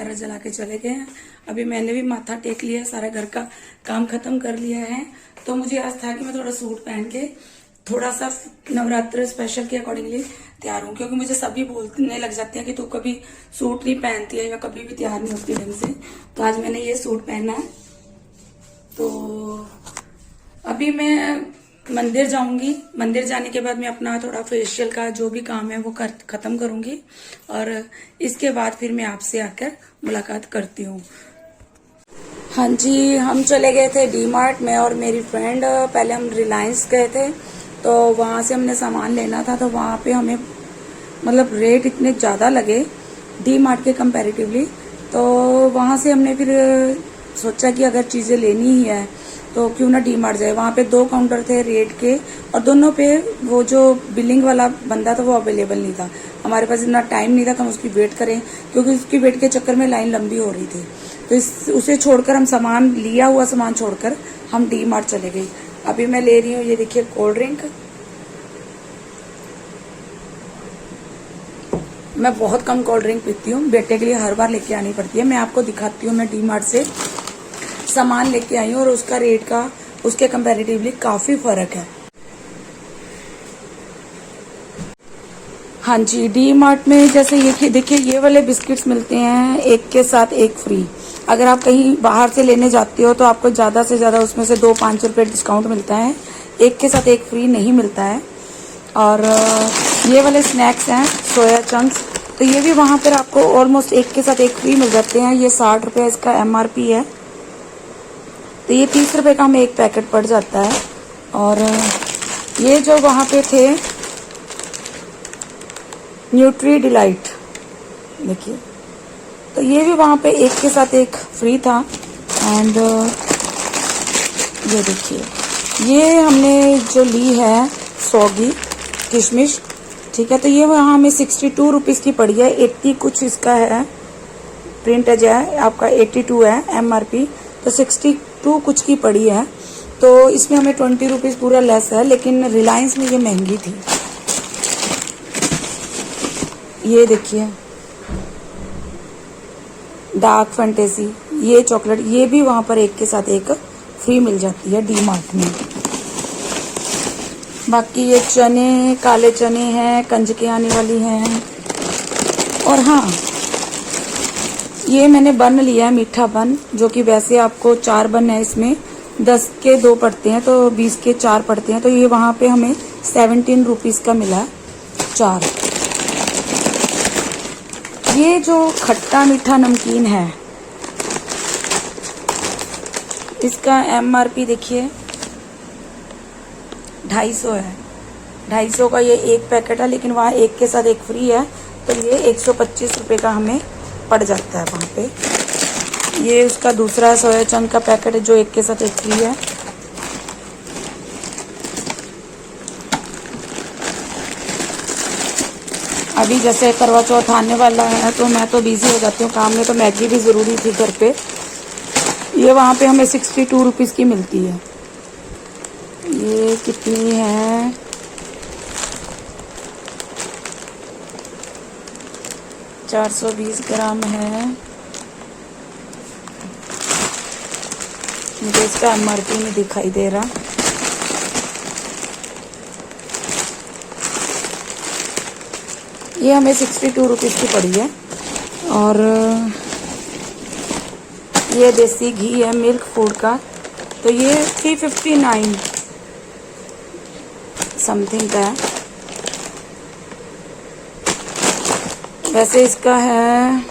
वगैरह जला के चले गए हैं। अभी मैंने भी माथा टेक लिया, सारा घर का काम खत्म कर लिया है। तो मुझे आज था कि मैं थोड़ा सूट पहन के थोड़ा सा नवरात्र स्पेशल के अकॉर्डिंगली तैयार हूँ, क्योंकि मुझे सभी बोलने लग जाते हैं कि तू कभी सूट नहीं पहनती है या कभी भी तैयार नहीं होती ढंग से। तो आज मैंने ये सूट पहना है। तो अभी मैं मंदिर जाऊंगी। मंदिर जाने के बाद मैं अपना थोड़ा फेशियल का जो भी काम है वो खत्म करूंगी और इसके बाद फिर मैं आपसे आकर मुलाकात करती हूँ। हाँ जी, हम चले गए थे डी मार्ट में और मेरी फ्रेंड। पहले हम रिलायंस गए थे, तो वहां से हमने सामान लेना था। तो वहां पे हमें मतलब रेट इतने ज़्यादा लगे डी मार्ट के कंपैरेटिवली। तो वहां से हमने फिर सोचा कि अगर चीज़ें लेनी ही है तो क्यों ना डी मार्ट जाए। वहाँ पे 2 काउंटर थे रेट के और दोनों पे वो जो बिलिंग वाला बंदा था वो अवेलेबल नहीं था। हमारे पास इतना टाइम नहीं था कि हम उसकी वेट करें, क्योंकि उसकी वेट के चक्कर में लाइन लंबी हो रही थी। तो उसे छोड़कर हम सामान लिया हुआ सामान छोड़कर हम डी मार्ट चले गए। अभी मैं ले रही हूँ, ये देखिए कोल्ड ड्रिंक। मैं बहुत कम कोल्ड ड्रिंक पीती हूँ, बेटे के लिए हर बार लेके आनी पड़ती है। मैं आपको दिखाती हूँ, मैं डी मार्ट से सामान लेके आई हूँ और उसका रेट का उसके कंपैरेटिवली काफी फर्क है। हाँ जी, डी मार्ट में जैसे ये देखिए ये वाले बिस्किट्स मिलते हैं एक के साथ एक फ्री। अगर आप कहीं बाहर से लेने जाते हो तो आपको ज्यादा से ज्यादा उसमें से 2-5 रुपए डिस्काउंट मिलता है, एक के साथ एक फ्री नहीं मिलता है। और ये वाले स्नैक्स हैं सोया चंक्स, तो ये भी वहां पर आपको ऑलमोस्ट एक के साथ एक फ्री मिल जाते हैं। ये 60 रुपए इसका MRP है, तो ये 30 रुपए का हमें एक पैकेट पड़ जाता है। और ये जो वहां पे थे न्यूट्री डिलाइट, देखिए, तो ये भी वहां पे एक के साथ एक फ्री था। एंड ये देखिए, ये हमने जो ली है सौगी किशमिश, ठीक है, तो ये वहां हमें 62 रुपीज की पड़ी है। 80 कुछ इसका है प्रिंट है, आपका 82 है MRP, तो 62 कुछ की पड़ी है। तो इसमें हमें 20 रुपीज पूरा लेस है, लेकिन रिलायंस में ये महंगी थी। ये देखिए डार्क फैंटेसी, ये चॉकलेट, ये भी वहां पर एक के साथ एक फ्री मिल जाती है डी मार्ट में। बाकी ये चने, काले चने हैं, कंजके आने वाली हैं। और हाँ, ये मैंने बन लिया है, मीठा बन, जो कि वैसे आपको 4 बन है, इसमें 10 के 2 पड़ते हैं तो 20 के 4 पड़ते हैं। तो ये वहां पे हमें 17 रुपीज का मिला 4। ये जो खट्टा मीठा नमकीन है, इसका MRP देखिए 250 है। 250 का ये एक पैकेट है, लेकिन वहाँ एक के साथ एक फ्री है, तो ये 125 रुपए का हमें पड़ जाता है वहाँ पे। ये उसका दूसरा सोया चंक का पैकेट है जो एक के साथ एक फ्री है। अभी जैसे करवा चौथ आने वाला है तो मैं तो बिजी हो जाती हूँ काम में, तो मैगी भी जरूरी थी घर पे। ये वहाँ पे हमें 62 रुपीज की मिलती है। ये कितनी है, 420 ग्राम है। मुझे इसका MRP में दिखाई दे रहा। ये हमें 62 रुपीज की पड़ी है। और ये देसी घी है मिल्क फूड का, तो ये 359 समथिंग का है। वैसे इसका है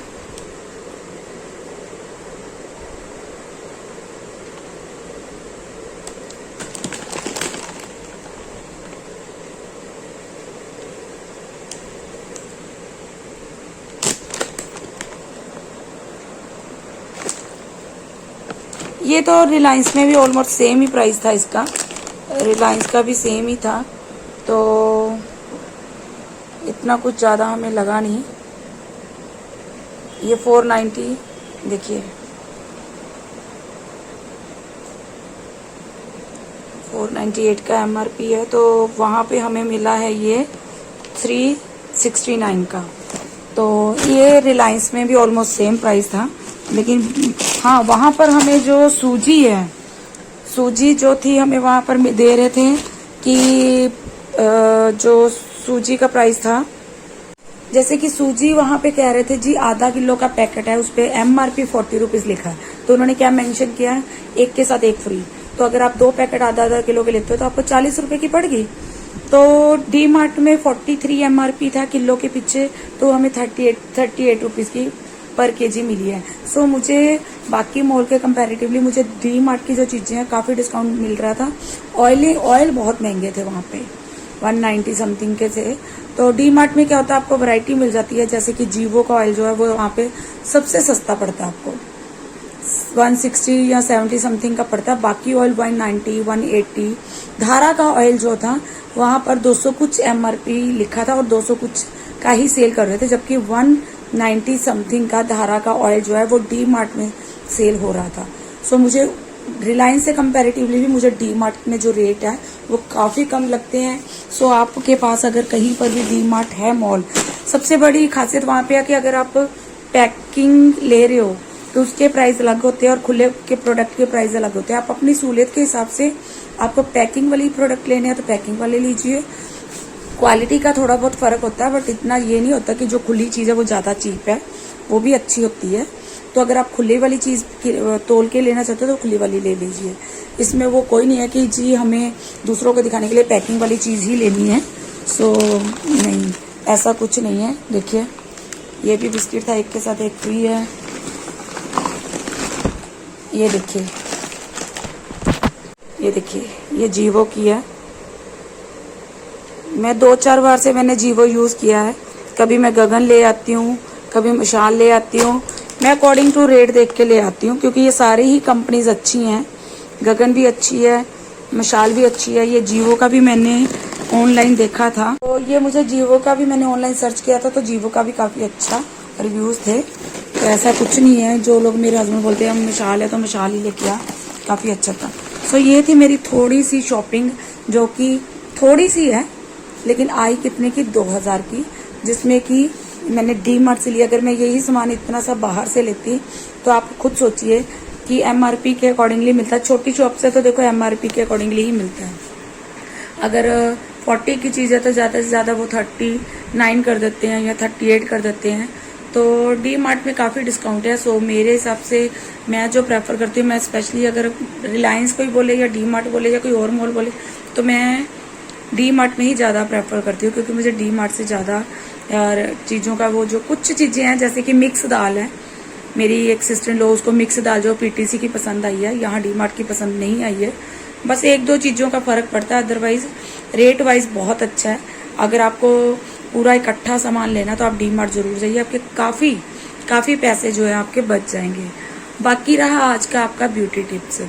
ये तो रिलायंस में भी ऑलमोस्ट सेम ही प्राइस था इसका, रिलायंस का भी सेम ही था, तो इतना कुछ ज़्यादा हमें लगा नहीं। ये 490 देखिए, 498 का MRP है, तो वहाँ पे हमें मिला है ये 369 का। तो ये रिलायंस में भी ऑलमोस्ट सेम प्राइस था, लेकिन हाँ वहाँ पर हमें जो सूजी है, सूजी जो थी हमें वहाँ पर दे रहे थे कि जो सूजी का प्राइस था, जैसे कि सूजी वहाँ पे कह रहे थे जी आधा किलो का पैकेट है, उस पर MRP 40 रुपीज़ लिखा है। तो उन्होंने क्या मेंशन किया है, एक के साथ एक फ्री। तो अगर आप 2 पैकेट आधा आधा किलो के लेते हो तो आपको 40 रुपए की पड़गी। तो डी मार्ट में 43 MRP था किलो के पीछे, तो हमें 38 रुपीज़ की पर केजी मिली है। सो मुझे बाकी मॉल के कंपैरेटिवली मुझे डी मार्ट की जो चीज़ें हैं काफ़ी डिस्काउंट मिल रहा था। ऑयल बहुत महंगे थे वहाँ पे, 190 समथिंग के थे। तो डी मार्ट में क्या होता है, आपको वैरायटी मिल जाती है। जैसे कि जीवो का ऑयल जो है वो वहाँ पे सबसे सस्ता पड़ता है, आपको 160 या 70 समथिंग का पड़ता है। बाकी ऑयल 190, 180। धारा का ऑयल जो था वहाँ पर 200 कुछ MRP लिखा था और 200 कुछ का ही सेल कर रहे थे, जबकि 190 समथिंग का धारा का ऑयल जो है वो डी मार्ट में सेल हो रहा था। सो मुझे रिलायंस से कंपैरेटिवली भी मुझे डी मार्ट में जो रेट है वो काफ़ी कम लगते हैं। सो आपके पास अगर कहीं पर भी डी मार्ट है मॉल, सबसे बड़ी खासियत वहाँ पे है कि अगर आप पैकिंग ले रहे हो तो उसके प्राइस अलग होते हैं और खुले के प्रोडक्ट के प्राइस अलग होते हैं। आप अपनी सहूलियत के हिसाब से आपको पैकिंग वाली प्रोडक्ट लेने हैं तो पैकिंग वाले लीजिए। क्वालिटी का थोड़ा बहुत फर्क होता है, बट इतना ये नहीं होता कि जो खुली चीज़ है वो ज़्यादा चीप है, वो भी अच्छी होती है। तो अगर आप खुले वाली चीज़ तोल के लेना चाहते हो तो खुली वाली ले लीजिए। इसमें वो कोई नहीं है कि जी हमें दूसरों को दिखाने के लिए पैकिंग वाली चीज़ ही लेनी है। सो नहीं, ऐसा कुछ नहीं है। देखिए ये भी बिस्किट था, एक के साथ एक फ्री है। ये देखिए, ये देखिए, ये जीवो की है। मैं 2-4 बार से मैंने जीवो यूज़ किया है। कभी मैं गगन ले आती हूँ, कभी मशाल ले आती हूँ। मैं अकॉर्डिंग टू रेट देख के ले आती हूँ, क्योंकि ये सारी ही कंपनीज अच्छी हैं। गगन भी अच्छी है, मशाल भी अच्छी है। ये जीवो का भी मैंने ऑनलाइन देखा था, तो ये मुझे जीवो का भी मैंने ऑनलाइन सर्च किया था, तो जीवो का भी काफ़ी अच्छा रिव्यूज़ थे। तो ऐसा कुछ नहीं है, जो लोग मेरे हस्बैंड बोलते हैं मशाल है तो मशाल ही लेके आ, काफ़ी अच्छा था। सो ये थी मेरी थोड़ी सी शॉपिंग, जो कि थोड़ी सी है लेकिन आई कितने की, 2000 की, जिसमें कि मैंने डी मार्ट से लिया। अगर मैं यही सामान इतना सा बाहर से लेती तो आप खुद सोचिए कि MRP के अकॉर्डिंगली मिलता है। छोटी शॉप से तो देखो MRP के अकॉर्डिंगली ही मिलता है। अगर 40 की चीज़ है तो ज़्यादा से ज़्यादा वो 39 कर देते हैं या 38 कर देते हैं। तो डी मार्ट में काफ़ी डिस्काउंट है। सो मेरे हिसाब से मैं जो प्रेफर करती हूँ, मैं स्पेशली अगर रिलायंस कोई बोले या डी मार्ट बोले या कोई और मॉल बोले, तो मैं डी मार्ट में ही ज़्यादा प्रेफर करती हूँ, क्योंकि मुझे डी मार्ट से ज़्यादा यार चीज़ों का वो जो कुछ चीज़ें हैं, जैसे कि मिक्स दाल है, मेरी एक सिस्टर इन लॉ, उसको मिक्स दाल जो PTC की पसंद आई है, यहाँ डी मार्ट की पसंद नहीं आई है। बस 1-2 चीज़ों का फ़र्क पड़ता है, अदरवाइज रेट वाइज बहुत अच्छा है। अगर आपको पूरा इकट्ठा सामान लेना तो आप डी मार्ट ज़रूर जाइए, आपके काफ़ी पैसे जो है आपके बच जाएंगे। बाकी रहा आज का आपका ब्यूटी टिप्स,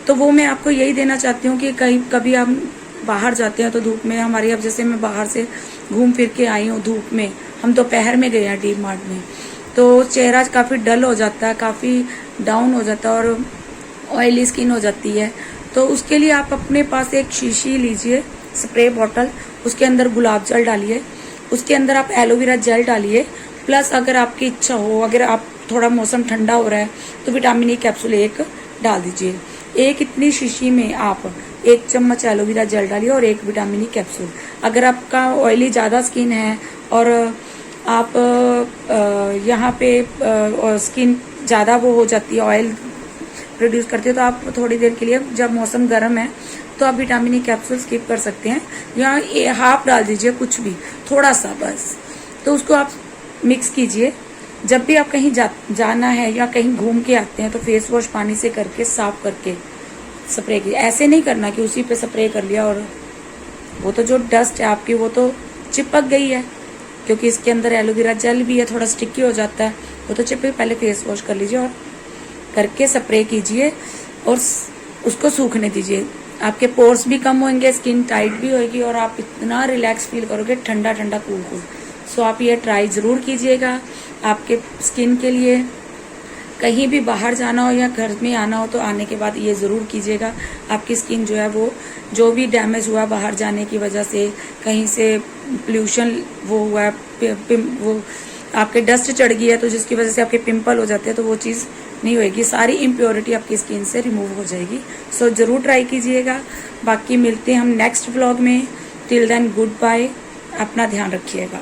तो वो मैं आपको यही देना चाहती हूँ कि कभी हम बाहर जाते हैं तो धूप में, हमारी अब जैसे मैं बाहर से घूम फिर के आई हूँ धूप में, हम दोपहर में गए हैं डी मार्ट में, तो चेहरा काफ़ी डल हो जाता है, काफ़ी डाउन हो जाता है और ऑयली स्किन हो जाती है। तो उसके लिए आप अपने पास एक शीशी लीजिए, स्प्रे बॉटल, उसके अंदर गुलाब जल डालिए, उसके अंदर आप एलोवेरा जेल डालिए, प्लस अगर आपकी इच्छा हो, अगर आप थोड़ा मौसम ठंडा हो रहा है तो विटामिन E कैप्सूल 1 डाल दीजिए। एक इतनी शीशी में आप 1 चम्मच एलोवेरा जेल डालिए और 1 विटामिन E कैप्सूल। अगर आपका ऑयली ज़्यादा स्किन है और आप यहाँ पे स्किन ज़्यादा वो हो जाती है, ऑयल प्रोड्यूस करती है, तो आप थोड़ी देर के लिए, जब मौसम गर्म है तो आप विटामिन E कैप्सूल स्किप कर सकते हैं, या हाफ डाल दीजिए, कुछ भी थोड़ा सा बस। तो उसको आप मिक्स कीजिए। जब भी आप कहीं जाना है या कहीं घूम के आते हैं तो फेस वॉश पानी से करके साफ करके स्प्रे कीजिए। ऐसे नहीं करना कि उसी पे स्प्रे कर लिया और वो तो जो डस्ट है आपकी वो तो चिपक गई है, क्योंकि इसके अंदर एलोवेरा जेल भी है, थोड़ा स्टिकी हो जाता है, वो तो चिपक। पहले फेस वॉश कर लीजिए और करके स्प्रे कीजिए और उसको सूखने दीजिए। आपके पोर्स भी कम होंगे, स्किन टाइट भी होगी और आप इतना रिलैक्स फील करोगे, ठंडा ठंडा कूल कूल। सो आप ये ट्राई ज़रूर कीजिएगा आपके स्किन के लिए। कहीं भी बाहर जाना हो या घर में आना हो तो आने के बाद ये ज़रूर कीजिएगा। आपकी स्किन जो है वो जो भी डैमेज हुआ बाहर जाने की वजह से, कहीं से पोल्यूशन वो हुआ है, वो आपके डस्ट चढ़ गई है तो जिसकी वजह से आपके पिंपल हो जाते हैं, तो वो चीज़ नहीं होएगी, सारी इम्प्योरिटी आपकी स्किन से रिमूव हो जाएगी। सो ज़रूर ट्राई कीजिएगा। बाकी मिलते हैं हम नेक्स्ट व्लॉग में। टिल देन गुड बाय, अपना ध्यान रखिएगा।